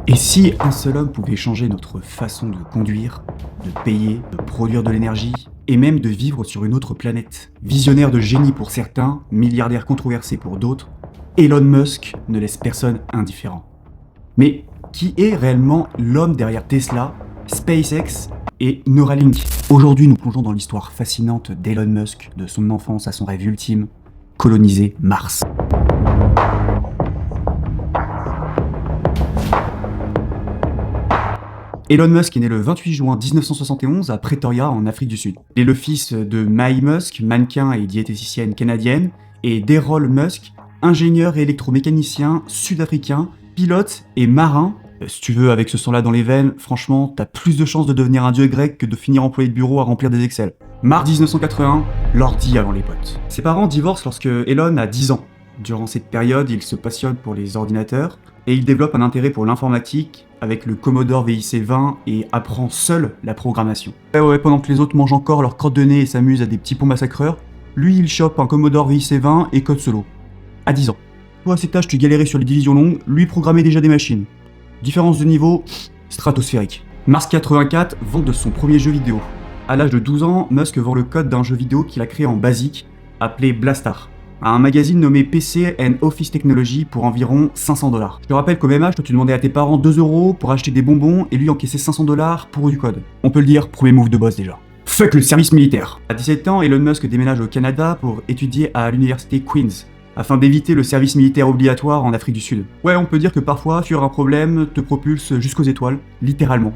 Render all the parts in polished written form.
Et si un seul homme pouvait changer notre façon de conduire, de payer, de produire de l'énergie, et même de vivre sur une autre planète? Visionnaire de génie pour certains, milliardaire controversé pour d'autres, Elon Musk ne laisse personne indifférent. Mais qui est réellement l'homme derrière Tesla, SpaceX et Neuralink? Aujourd'hui, nous plongeons dans l'histoire fascinante d'Elon Musk, de son enfance à son rêve ultime, coloniser Mars. Elon Musk est né le 28 juin 1971 à Pretoria, en Afrique du Sud. Il est le fils de Mae Musk, mannequin et diététicienne canadienne, et d'Errol Musk, ingénieur et électromécanicien sud-africain, pilote et marin. Si tu veux, avec ce sang-là dans les veines, franchement, t'as plus de chances de devenir un dieu grec que de finir employé de bureau à remplir des Excel. Mars 1981, l'ordi avant les potes. Ses parents divorcent lorsque Elon a 10 ans. Durant cette période, il se passionne pour les ordinateurs et il développe un intérêt pour l'informatique avec le Commodore VIC-20 et apprend seul la programmation. Pendant que les autres mangent encore leur crotte de nez et s'amusent à des petits ponts massacreurs, lui il chope un Commodore VIC-20 et code solo. À 10 ans. Toi à cet âge tu galérais sur les divisions longues, lui programmait déjà des machines. Différence de niveau stratosphérique. Mars 84, vente de son premier jeu vidéo. À l'âge de 12 ans, Musk vend le code d'un jeu vidéo qu'il a créé en BASIC, appelé Blastar, à un magazine nommé PC and Office Technology pour environ 500$. Je te rappelle qu'au même âge, toi tu demandais à tes parents 2€ pour acheter des bonbons et lui encaissait 500$ pour du code. On peut le dire, premier move de boss déjà. Fuck le service militaire. À 17 ans, Elon Musk déménage au Canada pour étudier à l'université Queen's, afin d'éviter le service militaire obligatoire en Afrique du Sud. Ouais, on peut dire que parfois, fuir un problème te propulse jusqu'aux étoiles, littéralement.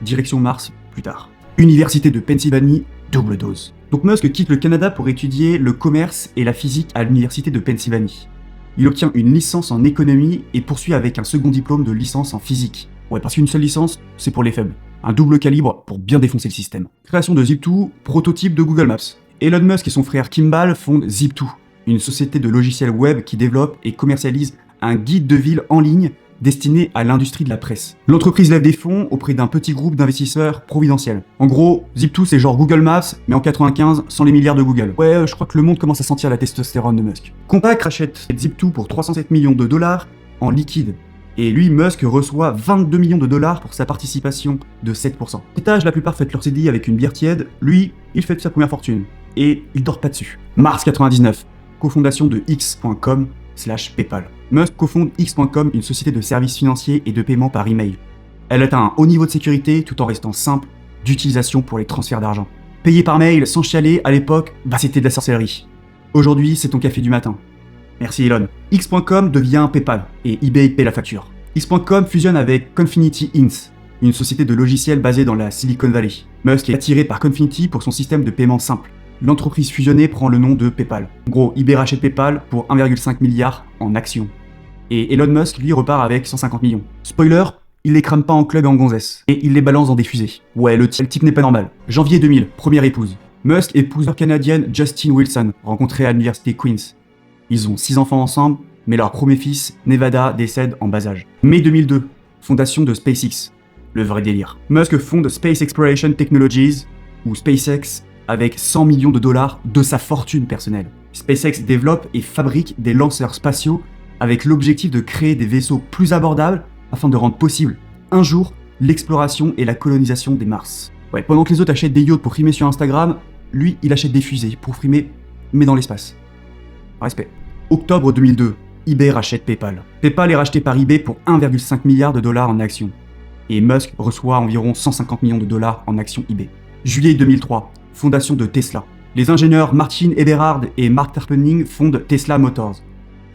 Direction Mars, plus tard. Université de Pennsylvanie, double dose. Donc Musk quitte le Canada pour étudier le commerce et la physique à l'université de Pennsylvanie. Il obtient une licence en économie et poursuit avec un second diplôme de licence en physique. Ouais, parce qu'une seule licence, c'est pour les faibles. Un double calibre pour bien défoncer le système. Création de Zip2, prototype de Google Maps. Elon Musk et son frère Kimball fondent Zip2, une société de logiciels web qui développe et commercialise un guide de ville en ligne destiné à l'industrie de la presse. L'entreprise lève des fonds auprès d'un petit groupe d'investisseurs providentiels. En gros, Zip2 c'est genre Google Maps, mais en 95 sans les milliards de Google. Ouais, je crois que le monde commence à sentir la testostérone de Musk. Compaq rachète Zip2 pour 307 millions de dollars en liquide. Et lui, Musk reçoit 22 millions de dollars pour sa participation de 7%. Cet âge, la plupart fêtent leur CDI avec une bière tiède. Lui, il fête sa première fortune. Et il dort pas dessus. Mars 99. Cofondation de X.com/PayPal. Musk cofonde X.com, une société de services financiers et de paiement par email. Elle atteint un haut niveau de sécurité tout en restant simple d'utilisation pour les transferts d'argent. Payer par mail sans chialer à l'époque, c'était de la sorcellerie. Aujourd'hui, c'est ton café du matin. Merci Elon. X.com devient PayPal et eBay paie la facture. X.com fusionne avec Confinity Inc., une société de logiciels basée dans la Silicon Valley. Musk est attiré par Confinity pour son système de paiement simple. L'entreprise fusionnée prend le nom de PayPal. En gros, eBay rachète PayPal pour 1,5 milliard en actions. Et Elon Musk, lui, repart avec 150 millions. Spoiler, il les crame pas en club et en gonzesse. Et il les balance dans des fusées. Ouais, le type n'est pas normal. Janvier 2000, première épouse. Musk épouse la canadienne Justin Wilson, rencontrée à l'université Queen's. Ils ont 6 enfants ensemble, mais leur premier fils, Nevada, décède en bas âge. Mai 2002, fondation de SpaceX. Le vrai délire. Musk fonde Space Exploration Technologies, ou SpaceX, avec 100 millions de dollars de sa fortune personnelle. SpaceX développe et fabrique des lanceurs spatiaux avec l'objectif de créer des vaisseaux plus abordables afin de rendre possible, un jour, l'exploration et la colonisation des Mars. Ouais, pendant que les autres achètent des yachts pour frimer sur Instagram, lui, il achète des fusées pour frimer, mais dans l'espace. Respect. Octobre 2002, eBay rachète PayPal. PayPal est racheté par eBay pour 1,5 milliard de dollars en actions. Et Musk reçoit environ 150 millions de dollars en actions eBay. Juillet 2003, fondation de Tesla. Les ingénieurs Martin Eberhard et Mark Tarpenning fondent Tesla Motors.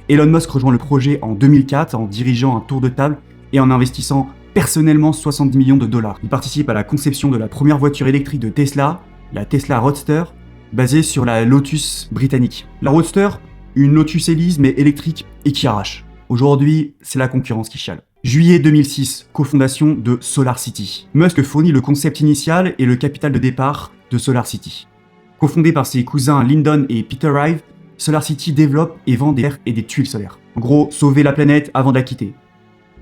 Elon Musk rejoint le projet en 2004 en dirigeant un tour de table et en investissant personnellement 70 millions de dollars. Il participe à la conception de la première voiture électrique de Tesla, la Tesla Roadster, basée sur la Lotus britannique. La Roadster, une Lotus Elise mais électrique et qui arrache. Aujourd'hui, c'est la concurrence qui chiale. Juillet 2006, cofondation de SolarCity. Musk fournit le concept initial et le capital de départ de SolarCity. Cofondé par ses cousins Lyndon et Peter Rive, SolarCity développe et vend des verres et des tuiles solaires. En gros, sauver la planète avant de la quitter.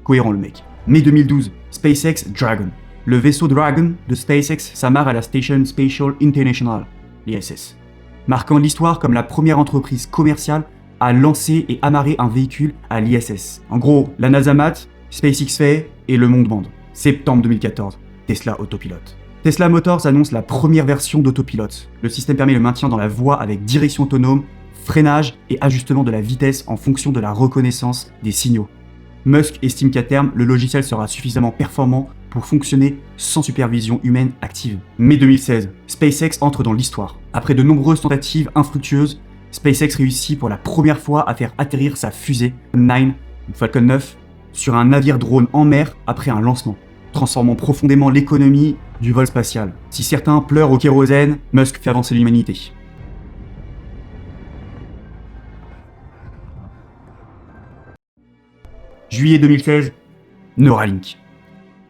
Cohérent le mec. Mai 2012, SpaceX Dragon. Le vaisseau Dragon de SpaceX s'amarre à la Station Spatial International, l'ISS, marquant l'histoire comme la première entreprise commerciale à lancer et amarrer un véhicule à l'ISS. En gros, la NASA mat, SpaceX fait, et le monde bande. Septembre 2014, Tesla autopilote. Tesla Motors annonce la première version d'autopilote. Le système permet le maintien dans la voie avec direction autonome, freinage et ajustement de la vitesse en fonction de la reconnaissance des signaux. Musk estime qu'à terme, le logiciel sera suffisamment performant pour fonctionner sans supervision humaine active. Mai 2016, SpaceX entre dans l'histoire. Après de nombreuses tentatives infructueuses, SpaceX réussit pour la première fois à faire atterrir sa fusée Falcon 9 sur un navire drone en mer après un lancement, transformant profondément l'économie du vol spatial. Si certains pleurent au kérosène, Musk fait avancer l'humanité. Juillet 2016, Neuralink.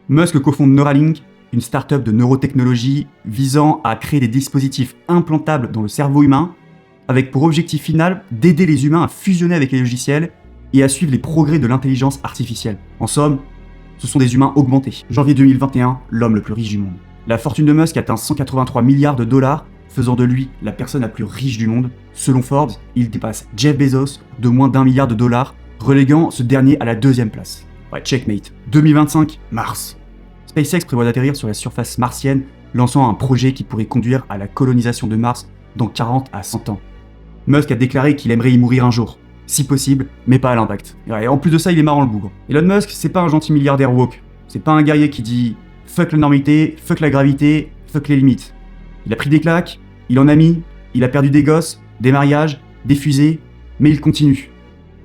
Musk cofonde Neuralink, une start-up de neurotechnologie visant à créer des dispositifs implantables dans le cerveau humain, avec pour objectif final d'aider les humains à fusionner avec les logiciels et à suivre les progrès de l'intelligence artificielle. En somme, ce sont des humains augmentés. Janvier 2021, l'homme le plus riche du monde. La fortune de Musk atteint 183 milliards de dollars, faisant de lui la personne la plus riche du monde. Selon Forbes, il dépasse Jeff Bezos de moins d'1 milliard de dollars, reléguant ce dernier à la deuxième place. Ouais, checkmate. 2025, Mars. SpaceX prévoit d'atterrir sur la surface martienne, lançant un projet qui pourrait conduire à la colonisation de Mars dans 40 à 100 ans. Musk a déclaré qu'il aimerait y mourir un jour, si possible, mais pas à l'impact. Et en plus de ça, il est marrant le bougre. Elon Musk, c'est pas un gentil milliardaire woke. C'est pas un guerrier qui dit « fuck la normalité, fuck la gravité, fuck les limites ». Il a pris des claques, il en a mis, il a perdu des gosses, des mariages, des fusées, mais il continue.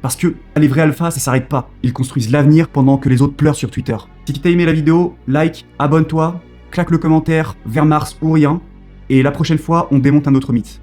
Parce que les vrais alphas, ça s'arrête pas. Ils construisent l'avenir pendant que les autres pleurent sur Twitter. Si tu t'as aimé la vidéo, like, abonne-toi, claque le commentaire vers Mars ou rien, et la prochaine fois, on démonte un autre mythe.